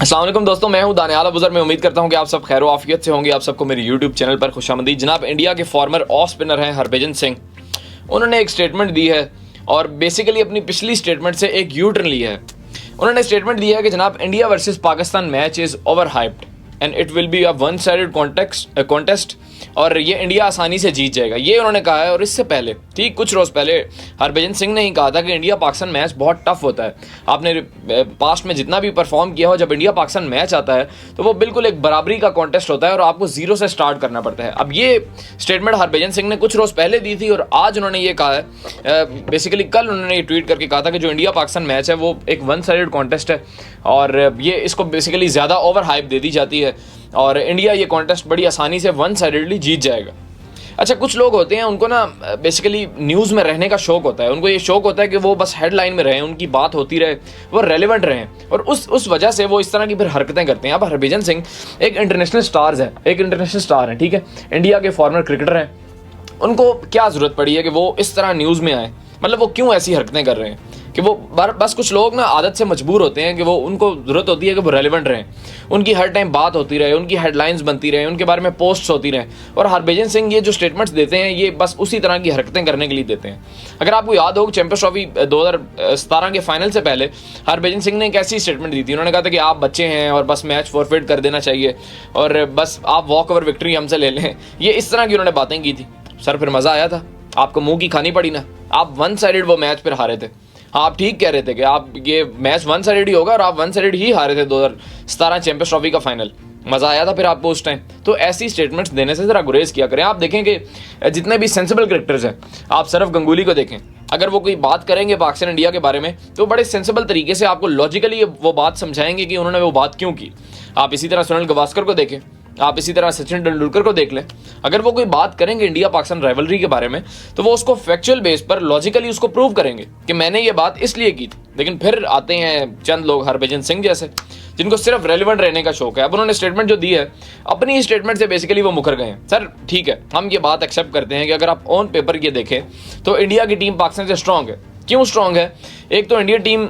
अस्सलाम वालेकुम दोस्तों, मैं हूं दानियाल अबूज़र। मैं उम्मीद करता हूं कि आप सब खैर आफियत से होंगे। आप सबको मेरे यूट्यूब चैनल पर खुशामदीद। जनाब, इंडिया के फॉर्मर ऑफ स्पिनर हैं हरभजन सिंह, उन्होंने एक स्टेटमेंट दी है और बेसिकली अपनी पिछली स्टेटमेंट से एक यू टर्न लिया है। उन्होंने स्टेटमेंट दिया है कि जनाब, India versus Pakistan match is over hyped and it will be a one sided contest और ये इंडिया आसानी से जीत जाएगा, ये उन्होंने कहा है। और इससे पहले ठीक कुछ रोज़ पहले हरभजन सिंह ने ही कहा था कि इंडिया पाकिस्तान मैच बहुत टफ होता है। आपने पास्ट में जितना भी परफॉर्म किया हो, जब इंडिया पाकिस्तान मैच आता है तो वो बिल्कुल एक बराबरी का कॉन्टेस्ट होता है और आपको जीरो से स्टार्ट करना पड़ता है। अब ये स्टेटमेंट हरभजन सिंह ने कुछ रोज़ पहले दी थी और आज उन्होंने ये कहा है। बेसिकली कल उन्होंने ये ट्वीट करके कहा था कि जो इंडिया पाकिस्तान मैच है वो एक वन साइडेड कॉन्टेस्ट है और ये इसको बेसिकली ज़्यादा ओवर हाइप दे दी जाती है और इंडिया ये कॉन्टेस्ट बड़ी आसानी से वन साइडेडली जीत जाएगा। अच्छा, कुछ लोग होते हैं उनको ना बेसिकली न्यूज़ में रहने का शौक होता है। उनको ये शौक होता है कि वो बस हेडलाइन में रहें, उनकी बात होती रहे, वो रेलेवेंट रहें और उस वजह से वो इस तरह की फिर हरकतें करते हैं। अब हरभजन सिंह एक इंटरनेशनल स्टार है, ठीक है, इंडिया के फॉर्मर क्रिकेटर हैं। उनको क्या ज़रूरत पड़ी है कि वो इस तरह न्यूज़ में आए? मतलब वो क्यों ऐसी हरकतें कर रहे हैं कि वो बस कुछ लोग ना आदत से मजबूर होते हैं कि वो उनको ज़रूरत होती है कि वो रेलेवेंट रहें, उनकी हर टाइम बात होती रहे, उनकी हेडलाइंस बनती रहे, उनके बारे में पोस्ट्स होती रहें। और हरभजन सिंह ये जो स्टेटमेंट्स देते हैं ये बस उसी तरह की हरकतें करने के लिए देते हैं। अगर आपको याद हो, चैंपियंस ट्रॉफी 2017 के फाइनल से पहले हरभजन सिंह ने एक ऐसी स्टेटमेंट दी थी। उन्होंने कहा था कि आप बच्चे हैं और बस मैच फॉरफिट कर देना चाहिए और बस आप वॉक ओवर विक्ट्री हमसे ले लें। ये इस तरह की उन्होंने बातें की थी। सर, फिर मज़ा आया था? आपको मुंह की खानी पड़ी ना। आप वन साइडेड वो मैच फिर हारे थे। हाँ, आप ठीक कह रहे थे कि आप ये मैच वन साइडेड ही होगा और आप वन साइडेड ही हारे थे 2017 चैंपियंस ट्रॉफी का फाइनल। मज़ा आया था फिर आपको उस टाइम। तो ऐसी स्टेटमेंट्स देने से ज़रा गुरेज किया करें। आप देखें कि जितने भी सेंसिबल क्रिकेटर्स हैं, आप सौरव गंगुली को देखें, अगर वो कोई बात करेंगे पाकिस्तान इंडिया के बारे में तो बड़े सेंसिबल तरीके से आपको लॉजिकली वो बात समझाएंगे कि उन्होंने वो बात क्यों की। आप इसी तरह सुनील गावस्कर को देखें, आप इसी तरह सचिन तेंदुलकर को देख लें। अगर वो कोई बात करेंगे इंडिया पाकिस्तान राइवलरी के बारे में तो वो उसको फैक्चुअल बेस पर लॉजिकली उसको प्रूव करेंगे कि मैंने ये बात इसलिए की थी। लेकिन फिर आते हैं चंद लोग, हरभजन सिंह जैसे, जिनको सिर्फ रेलिवेंट रहने का शौक है। अब उन्होंने स्टेटमेंट जो दी है, अपनी स्टेटमेंट से बेसिकली वो मुकर गए हैं। सर ठीक है, हम ये बात एक्सेप्ट करते हैं कि अगर आप ऑन पेपर ये देखें तो इंडिया की टीम पाकिस्तान से स्ट्रांग है। क्यों स्ट्रांग है? एक तो इंडियन टीम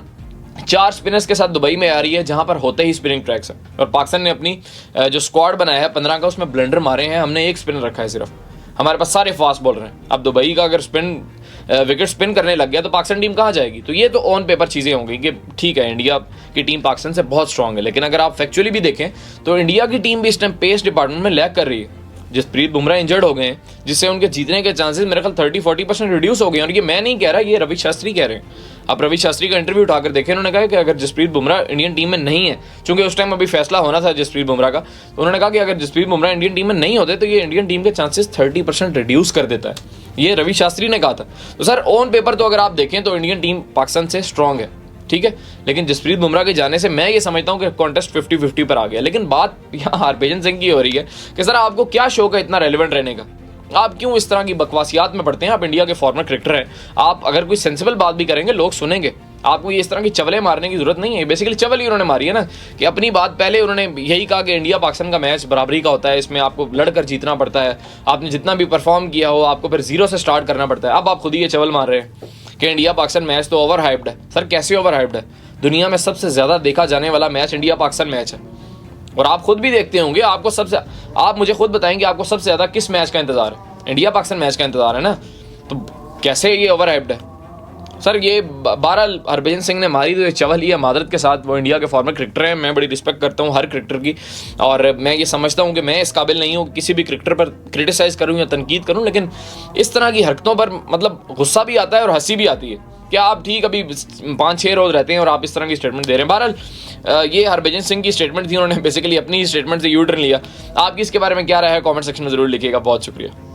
4 स्पिनर्स के साथ दुबई में आ रही है जहां पर होते ही स्पिनिंग ट्रैक्स है और पाकिस्तान ने अपनी जो स्क्वाड बनाया है 15 का, उसमें ब्लंडर मारे हैं। हमने एक स्पिनर रखा है सिर्फ, हमारे पास सारे फास्ट बॉलर हैं। अब दुबई का अगर विकेट स्पिन करने लग गया तो पाकिस्तान टीम कहाँ जाएगी? तो ये तो ऑन पेपर चीज़ें होंगी कि ठीक है, इंडिया की टीम पाकिस्तान से बहुत स्ट्रांग है। लेकिन अगर आप फैक्चुअली भी देखें तो इंडिया की टीम भी इस टाइम पेस डिपार्टमेंट में लैग कर रही है। जसप्रीत बुमराह इंजर्ड हो गए हैं, जिससे उनके जीतने के चांसेस मेरे ख्याल 30-40% रिड्यूस हो गए हैं। और ये मैं नहीं कह रहा, ये रवि शास्त्री कह रहे हैं। आप रवि शास्त्री का इंटरव्यू उठाकर देखें, उन्होंने कहा कि अगर जसप्रीत बुमराह इंडियन टीम में नहीं है, चूंकि उस टाइम अभी फैसला होना था जसप्रीत बुमराह का, तो उन्होंने कहा कि अगर जसप्रीत बुमराह इंडियन टीम में नहीं होते तो ये इंडियन टीम के चांसेस 30% रिड्यूस कर देता है। ये रवि शास्त्री ने कहा था। तो सर ऑन पेपर तो अगर आप देखें तो इंडियन टीम पाकिस्तान से स्ट्रांग है, ठीक है, लेकिन जसप्रीत बुमराह के जाने से मैं ये समझता हूँ कि कॉन्टेस्ट 50-50 पर आ गया। लेकिन बात यहाँ हरभजन सिंह की हो रही है कि सर आपको क्या शौक है इतना रेलिवेंट रहने का? आप क्यों इस तरह की बकवासियात में पड़ते हैं? आप इंडिया के फॉर्मर क्रिकेटर हैं, आप अगर कोई सेंसिबल बात भी करेंगे लोग सुनेंगे। आपको ये इस तरह की चवलें मारने की जरूरत नहीं है। बेसिकली चवल ही उन्होंने मारी है ना, कि अपनी बात पहले उन्होंने यही कहा कि इंडिया पाकिस्तान का मैच बराबरी का होता है, इसमें आपको लड़कर जीतना पड़ता है, आपने जितना भी परफॉर्म किया हो आपको फिर जीरो से स्टार्ट करना पड़ता है। अब आप खुद ही ये चवल मार रहे हैं कि इंडिया पाकिस्तान मैच तो ओवर हाइप्ड है। सर कैसे ओवर हाइप्ड है? दुनिया में सबसे ज़्यादा देखा जाने वाला मैच इंडिया पाकिस्तान मैच है और आप खुद भी देखते होंगे। आप मुझे खुद बताएंगे आपको सबसे ज़्यादा किस मैच का इंतजार है? इंडिया पाकिस्तान मैच का इंतजार है ना, तो कैसे ये ओवर हाइप्ड है? सर ये 12 हरभजन सिंह ने मारी तो ये चवल ही है, मादरत के साथ। वो इंडिया के फॉर्मर क्रिकेटर हैं, मैं बड़ी रिस्पेक्ट करता हूँ हर क्रिकेटर की और मैं ये समझता हूँ कि मैं इस काबिल नहीं हूँ किसी भी क्रिकेटर पर क्रिटिसाइज़ करूँ या तनकीद करूँ। लेकिन इस तरह की हरकतों पर मतलब गुस्सा भी आता है और हंसी भी आती है कि आप ठीक अभी 5-6 रोज़ रहते हैं और आप इस तरह की स्टेटमेंट दे रहे हैं। बहरहाल ये हरभजन सिंह की स्टेटमेंट थी, उन्होंने बेसिकली अपनी स्टेटमेंट से यू टर्न लिया। आपकी इसके बारे में क्या राय है? कमेंट सेक्शन में ज़रूर लिखिएगा। बहुत शुक्रिया।